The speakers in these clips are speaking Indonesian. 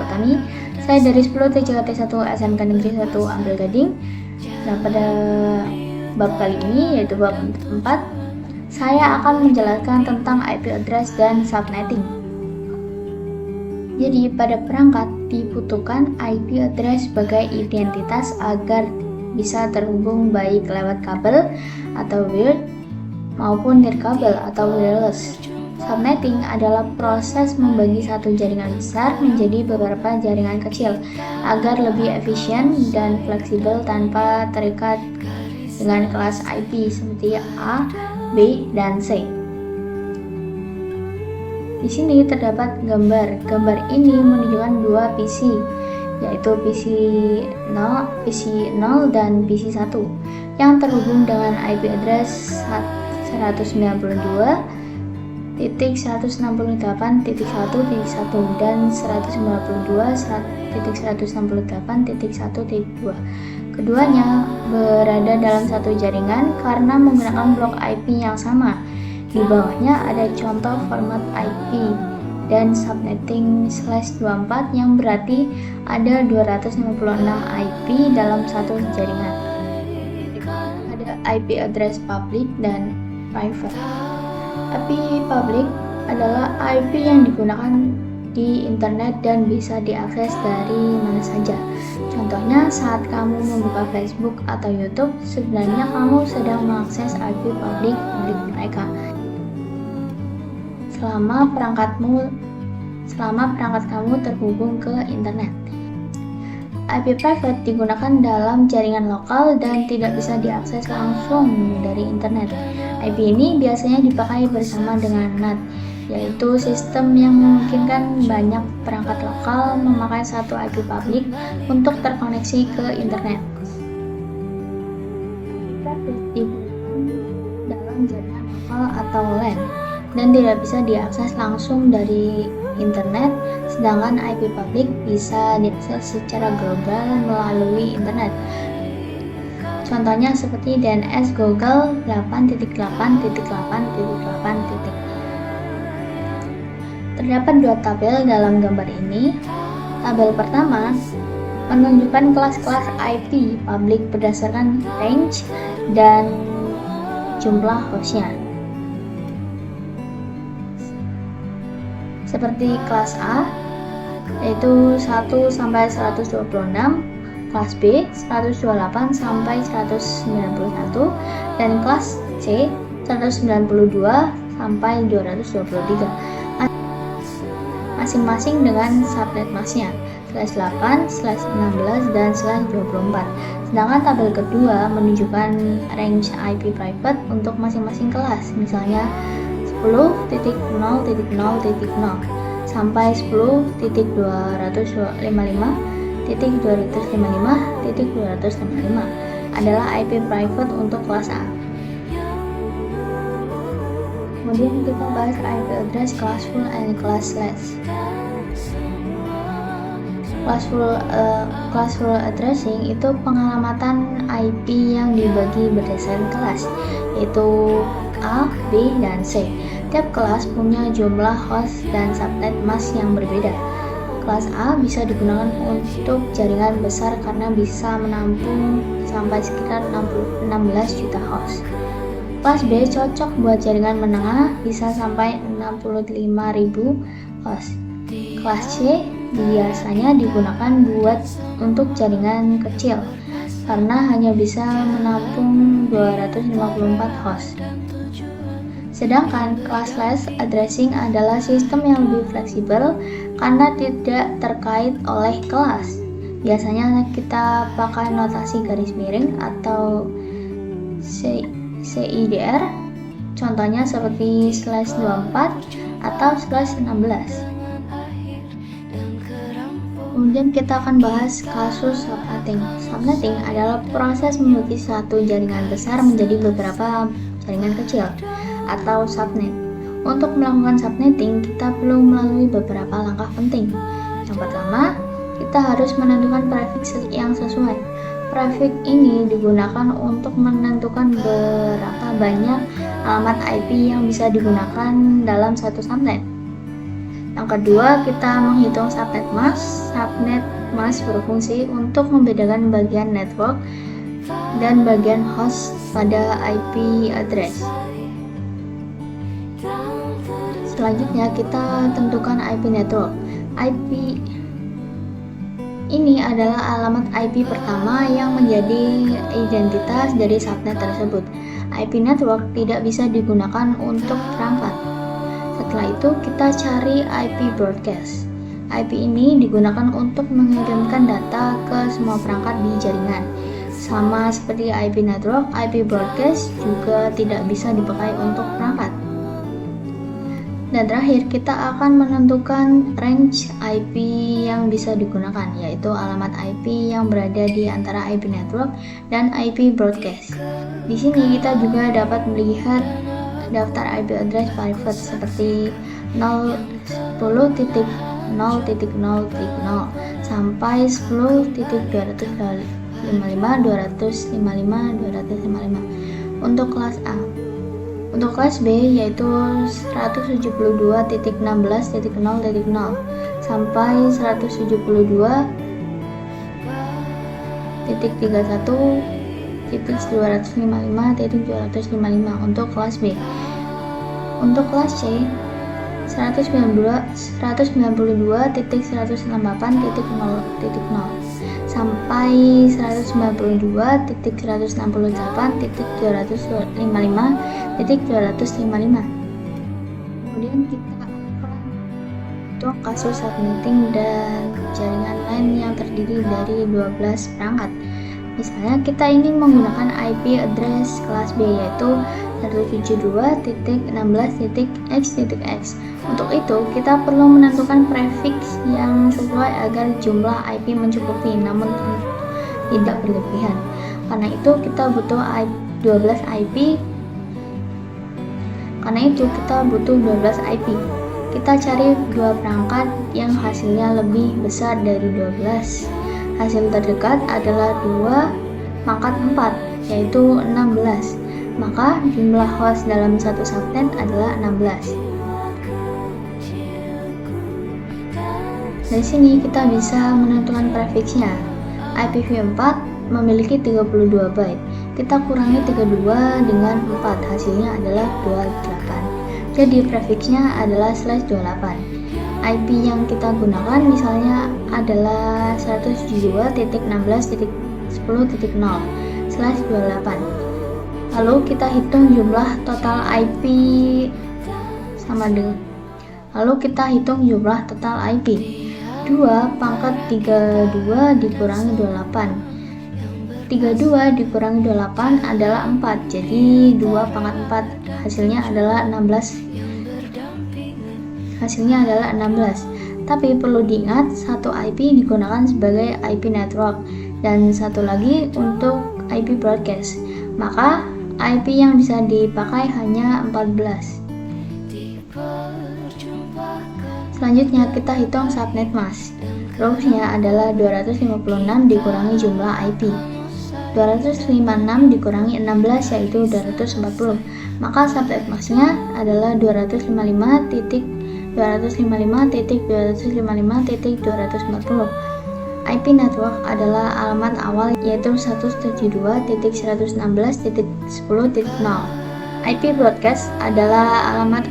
Fatani. Saya dari 10 TJKT 1 SMK Negeri 1 Ampel Gading. Nah, pada bab kali ini, yaitu bab 4, saya akan menjelaskan tentang IP address dan subnetting. Jadi, pada perangkat dibutuhkan IP address sebagai identitas agar bisa terhubung baik lewat kabel atau wired maupun nirkabel atau wireless. Subnetting adalah proses membagi satu jaringan besar menjadi beberapa jaringan kecil agar lebih efisien dan fleksibel tanpa terikat dengan kelas IP seperti A, B, dan C. Di sini terdapat gambar. Gambar ini menunjukkan dua PC, yaitu PC 0 dan PC 1 yang terhubung dengan IP address 192.168.1.1 dan 192.168.1.2. Keduanya berada dalam satu jaringan karena menggunakan blok IP yang sama. Di bawahnya ada contoh format IP dan subnetting /24 yang berarti ada 256 IP dalam satu jaringan. Ada IP address public dan private. IP public adalah IP yang digunakan di internet dan bisa diakses dari mana saja. Contohnya, saat kamu membuka Facebook atau YouTube, sebenarnya kamu sedang mengakses IP publik milik mereka. Selama perangkat kamu terhubung ke internet. IP private digunakan dalam jaringan lokal dan tidak bisa diakses langsung dari internet. IP ini biasanya dipakai bersama dengan NAT, yaitu sistem yang memungkinkan banyak perangkat lokal memakai satu IP publik untuk terkoneksi ke internet. Private digunakan dalam jaringan lokal atau LAN dan tidak bisa diakses langsung dari internet, sedangkan IP publik bisa diakses secara global melalui internet. Contohnya seperti DNS Google 8.8.8.8. Terdapat dua tabel dalam gambar ini. Tabel pertama menunjukkan kelas-kelas IP publik berdasarkan range dan jumlah hostnya. Seperti kelas A, yaitu 1 sampai 126, kelas B 128 sampai 191, dan kelas C 192 sampai 223. Masing-masing dengan subnet masknya /8, /16, dan /24. Sedangkan tabel kedua menunjukkan range IP private untuk masing-masing kelas, misalnya 10.0.0.0 sampai 10.255.255.255 adalah IP private untuk kelas A. Kemudian kita bahas IP address classful and classless. Classful addressing itu pengalamatan IP yang dibagi berdasarkan kelas, yaitu A, B, dan C. Tiap kelas punya jumlah host dan subnet mask yang berbeda. Kelas A bisa digunakan untuk jaringan besar karena bisa menampung sampai sekitar 16 juta host. Kelas B cocok buat jaringan menengah, bisa sampai 65.000 host. Kelas C biasanya digunakan untuk jaringan kecil karena hanya bisa menampung 254 host. Sedangkan classless addressing adalah sistem yang lebih fleksibel karena tidak terkait oleh kelas. Biasanya kita pakai notasi garis miring atau CIDR, contohnya seperti /24 atau /16. Kemudian kita akan bahas kasus subnetting. Subnetting adalah proses membagi satu jaringan besar menjadi beberapa jaringan kecil atau subnet. Untuk melakukan subnetting, kita perlu melalui beberapa langkah penting. Yang pertama, kita harus menentukan prefix yang sesuai. Prefix ini digunakan untuk menentukan berapa banyak alamat IP yang bisa digunakan dalam satu subnet. Yang kedua, kita menghitung subnet mask. Subnet mask berfungsi untuk membedakan bagian network dan bagian host pada IP address. Selanjutnya, kita tentukan IP network. IP ini adalah alamat IP pertama yang menjadi identitas dari subnet tersebut. IP network tidak bisa digunakan untuk perangkat. Setelah itu, kita cari IP broadcast. IP ini digunakan untuk mengirimkan data ke semua perangkat di jaringan. Sama seperti IP network, IP broadcast juga tidak bisa dipakai untuk perangkat. Dan terakhir, kita akan menentukan range IP yang bisa digunakan, yaitu alamat IP yang berada di antara IP network dan IP broadcast. Di sini kita juga dapat melihat daftar IP address private seperti 10.0.0.0 sampai 10.255.255.255 untuk kelas A. Untuk kelas B yaitu 172.16.0.0 sampai 172.31.255.255 untuk kelas B. Untuk kelas C 192.168.0.0 sampai 192.168.255.255. Kemudian kita akan untuk kasus subnetting dan jaringan LAN yang terdiri dari 12 perangkat. Misalnya kita ingin menggunakan IP address kelas B yaitu 172.16.x.x. Untuk itu, kita perlu menentukan prefix yang sesuai agar jumlah IP mencukupi, namun tidak berlebihan. Karena itu, kita butuh 12 IP. Karena itu, kita butuh 12 IP. Kita cari dua perangkat yang hasilnya lebih besar dari 12. Hasil terdekat adalah 2 pangkat 4, yaitu 16. Maka jumlah host dalam satu subnet adalah 16. Dari sini kita bisa menentukan prefixnya. IPv4 memiliki 32 byte. Kita kurangi 32 dengan 4, hasilnya adalah 28. Jadi prefixnya adalah /28. IP yang kita gunakan misalnya adalah 172.16.10.0/28. Lalu kita hitung jumlah total IP total IP. 2 pangkat 32 dikurangi 28. 32 dikurangi 28 adalah 4. Jadi 2 pangkat 4 hasilnya adalah 16. Tapi perlu diingat, satu IP digunakan sebagai IP network dan satu lagi untuk IP broadcast. Maka IP yang bisa dipakai hanya 14. Selanjutnya kita hitung subnet mask. Rumusnya adalah 256 dikurangi jumlah IP. 256 dikurangi 16 yaitu 240. Maka subnet masknya adalah 255.255.240. IP network adalah alamat awal yaitu 172.116.10.0. IP broadcast adalah alamat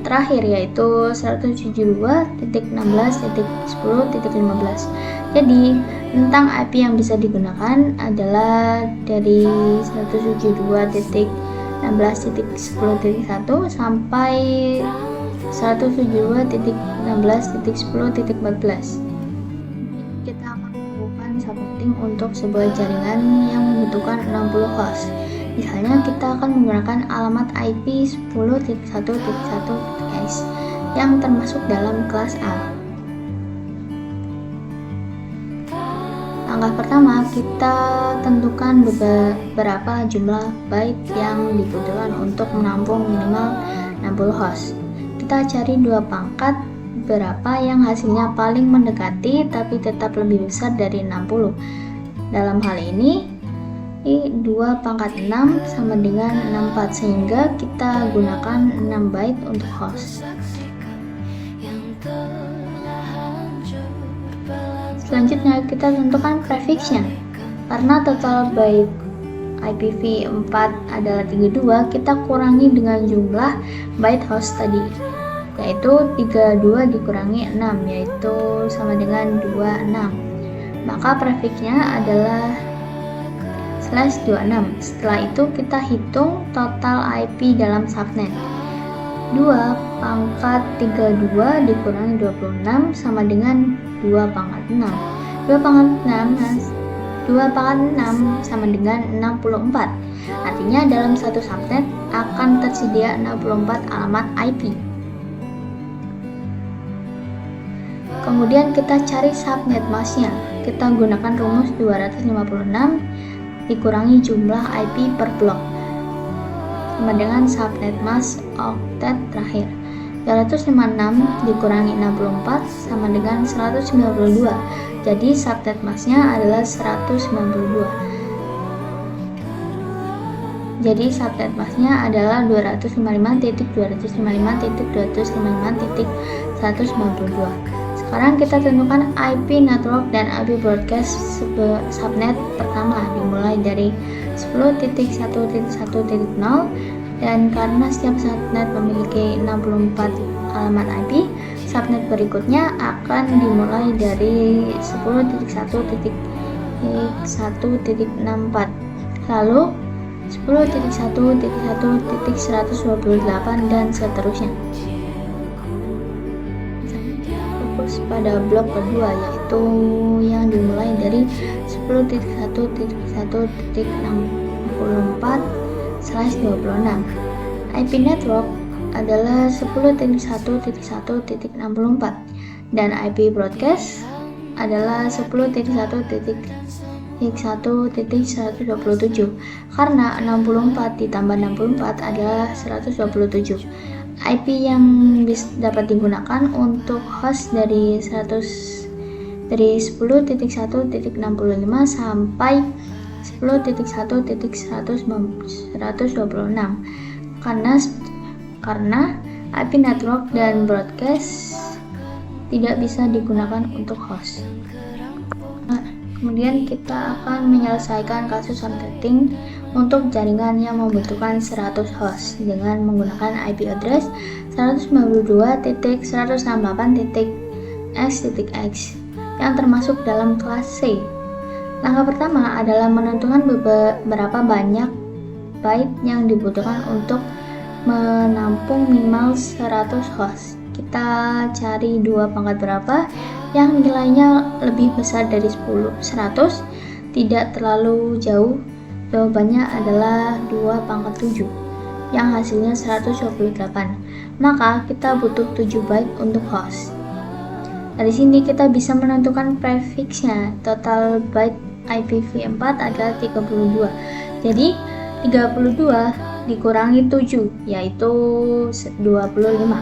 terakhir yaitu 172.16.10.15. Jadi tentang IP yang bisa digunakan adalah dari 172.16.10.1 sampai 172.16.10.14. Kita akan melakukan subnetting untuk sebuah jaringan yang membutuhkan 60 host. Misalnya kita akan menggunakan alamat IP 10.1.1.s yang termasuk dalam kelas A. Langkah pertama, kita tentukan beberapa jumlah byte yang dibutuhkan untuk menampung minimal 60 host. Kita cari dua pangkat berapa yang hasilnya paling mendekati tapi tetap lebih besar dari 60. Dalam hal ini 2 pangkat 6 sama dengan 64 sehingga kita gunakan 6 byte untuk host. Selanjutnya kita tentukan prefixnya. Karena total byte IPv4 adalah 32, kita kurangi dengan jumlah byte host tadi, yaitu 32 dikurangi 6, yaitu sama dengan 26. Maka prefixnya adalah /26. Setelah itu kita hitung total IP dalam subnet. 2 pangkat 32 dikurangi 26 sama dengan 2 pangkat 6. 2 pangkat 6 sama dengan 64. Artinya dalam satu subnet akan tersedia 64 alamat IP. Kemudian kita cari subnet masknya. Kita gunakan rumus 256 dikurangi jumlah IP per blok sama dengan subnet mask oktet terakhir. 256 dikurangi 64 sama dengan 192. Jadi subnet masknya adalah 192. Jadi subnet masknya adalah 255.255.255.192. Sekarang kita tentukan IP network dan IP broadcast subnet pertama dimulai dari 10.1.1.0, dan karena setiap subnet memiliki 64 alamat IP, subnet berikutnya akan dimulai dari 10.1.1.64, lalu 10.1.1.128 dan seterusnya. Fokus pada blok kedua, yaitu yang dimulai dari 10.1.1.64/26. IP network adalah 10.1.1.64 dan IP broadcast adalah 10.1.1.127. Karena 64 ditambah 64 adalah 127. IP yang dapat digunakan untuk host dari 10.1.65 sampai 10.1.126. Karena IP network dan broadcast tidak bisa digunakan untuk host. Kemudian kita akan menyelesaikan kasus subnetting untuk jaringan yang membutuhkan 100 host dengan menggunakan IP address 192.168.x.x yang termasuk dalam kelas C. Langkah pertama adalah menentukan berapa banyak byte yang dibutuhkan untuk menampung minimal 100 host. Kita cari 2 pangkat berapa yang nilainya lebih besar dari 100, tidak terlalu jauh. Jawabannya adalah 2 pangkat 7 yang hasilnya 128. Maka kita butuh 7 byte untuk host. Dari sini kita bisa menentukan prefixnya. Total byte IPv4 adalah 32. Jadi 32 dikurangi 7 yaitu 25.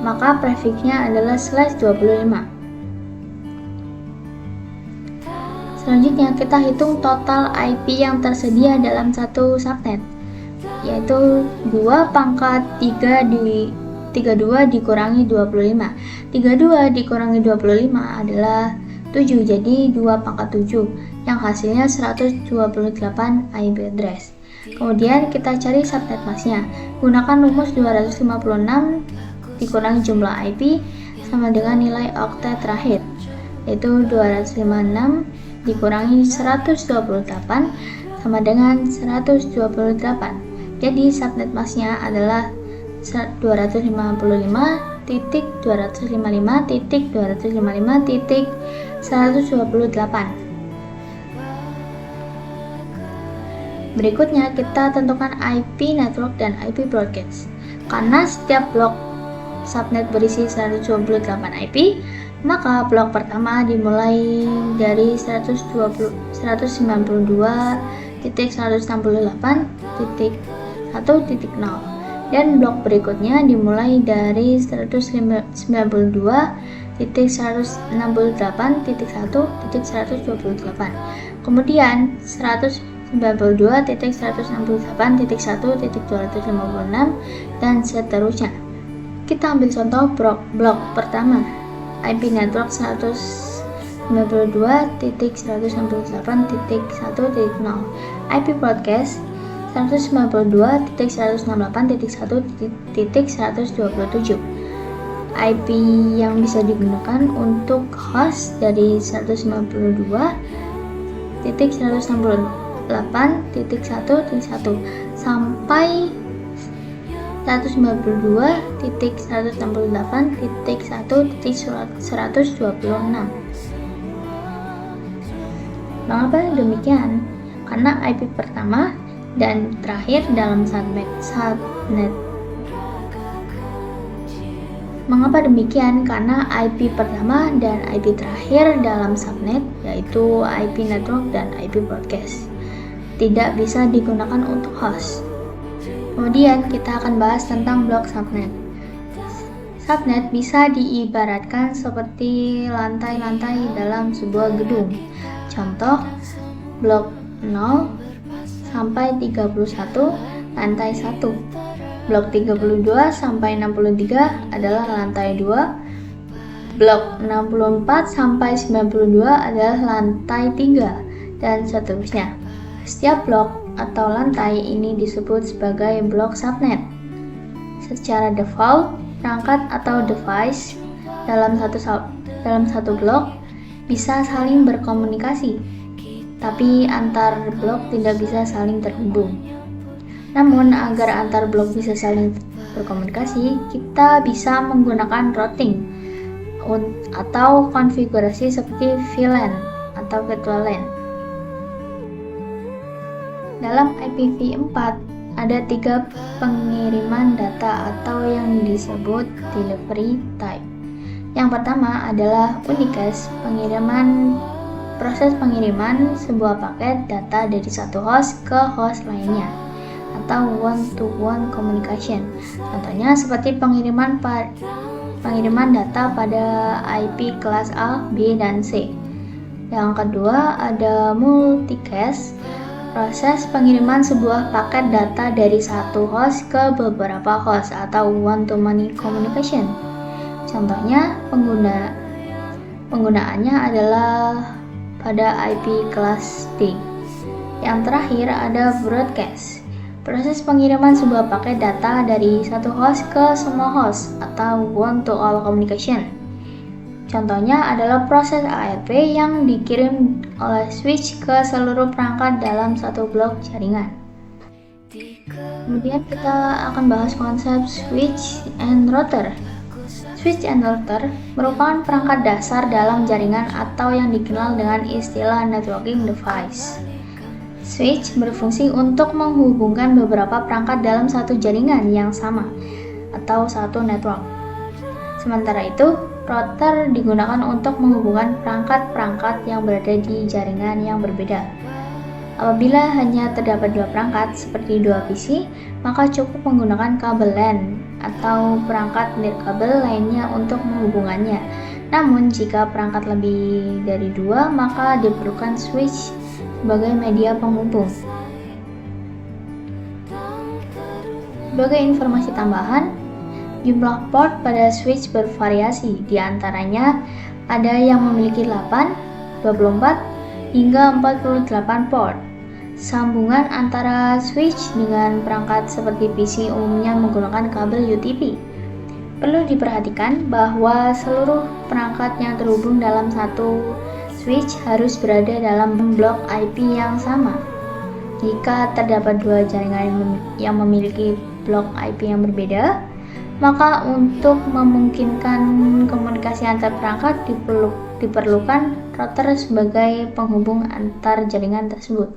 Maka prefixnya adalah /25. Selanjutnya kita hitung total IP yang tersedia dalam satu subnet, yaitu 2 pangkat 32 dikurangi 25. 32 dikurangi 25 adalah 7, jadi 2 pangkat 7 yang hasilnya 128 IP address. Kemudian kita cari subnet masknya. Gunakan rumus 256 dikurangi jumlah IP sama dengan nilai oktet terakhir, yaitu 256 dikurangi 128 sama dengan 128. Jadi subnet masknya adalah 255.255.128. Berikutnya kita tentukan IP network dan IP broadcast. Karena setiap blok subnet berisi 128 IP, maka blok pertama dimulai dari 192.168.1.0 dan blok berikutnya dimulai dari 192.168.1.128. Kemudian 192.168.1.256 dan seterusnya. Kita ambil contoh blok pertama, IP network 100 192.168.1.0, IP broadcast 192.168.1.127. IP yang bisa digunakan untuk host dari 192.168.1.1 sampai 192.168.1.126. Mengapa demikian? Karena IP pertama dan terakhir dalam subnet. Mengapa demikian? Karena IP pertama dan IP terakhir dalam subnet, yaitu IP network dan IP broadcast, tidak bisa digunakan untuk host. Kemudian kita akan bahas tentang blok subnet. Subnet bisa diibaratkan seperti lantai-lantai dalam sebuah gedung. Contoh, blok 0 sampai 31 lantai 1. Blok 32 sampai 63 adalah lantai 2. Blok 64 sampai 92 adalah lantai 3 dan seterusnya. Setiap blok atau lantai ini disebut sebagai blok subnet. Secara default, perangkat atau device dalam satu blok bisa saling berkomunikasi, tapi antar blok tidak bisa saling terhubung. Namun, agar antar blok bisa saling berkomunikasi, kita bisa menggunakan routing atau konfigurasi seperti VLAN atau virtual LAN. Dalam IPv4 ada 3 pengiriman data atau yang disebut delivery type. Yang pertama adalah unicast, proses pengiriman sebuah paket data dari satu host ke host lainnya, atau one-to-one communication. Contohnya seperti pengiriman data pada IP kelas A, B, dan C. Yang kedua ada multicast, proses pengiriman sebuah paket data dari satu host ke beberapa host atau one-to-many communication. Contohnya penggunaannya adalah pada IP kelas D. Yang terakhir ada broadcast, proses pengiriman sebuah paket data dari satu host ke semua host atau one-to-all communication. Contohnya adalah proses ARP yang dikirim oleh switch ke seluruh perangkat dalam satu blok jaringan. Kemudian kita akan bahas konsep switch and router. Switch and router merupakan perangkat dasar dalam jaringan atau yang dikenal dengan istilah networking device. Switch berfungsi untuk menghubungkan beberapa perangkat dalam satu jaringan yang sama atau satu network. Sementara itu, router digunakan untuk menghubungkan perangkat-perangkat yang berada di jaringan yang berbeda. Apabila hanya terdapat 2 perangkat seperti 2 PC, maka cukup menggunakan kabel LAN atau perangkat nirkabel lainnya untuk menghubungannya. Namun, jika perangkat lebih dari 2, maka diperlukan switch sebagai media penghubung. Sebagai informasi tambahan, jumlah port pada switch bervariasi, di antaranya ada yang memiliki 8, 24, hingga 48 port. Sambungan antara switch dengan perangkat seperti PC umumnya menggunakan kabel UTP. Perlu diperhatikan bahwa seluruh perangkat yang terhubung dalam satu switch harus berada dalam blok IP yang sama. Jika terdapat 2 jaringan yang memiliki blok IP yang berbeda, maka untuk memungkinkan komunikasi antar perangkat diperlukan router sebagai penghubung antar jaringan tersebut.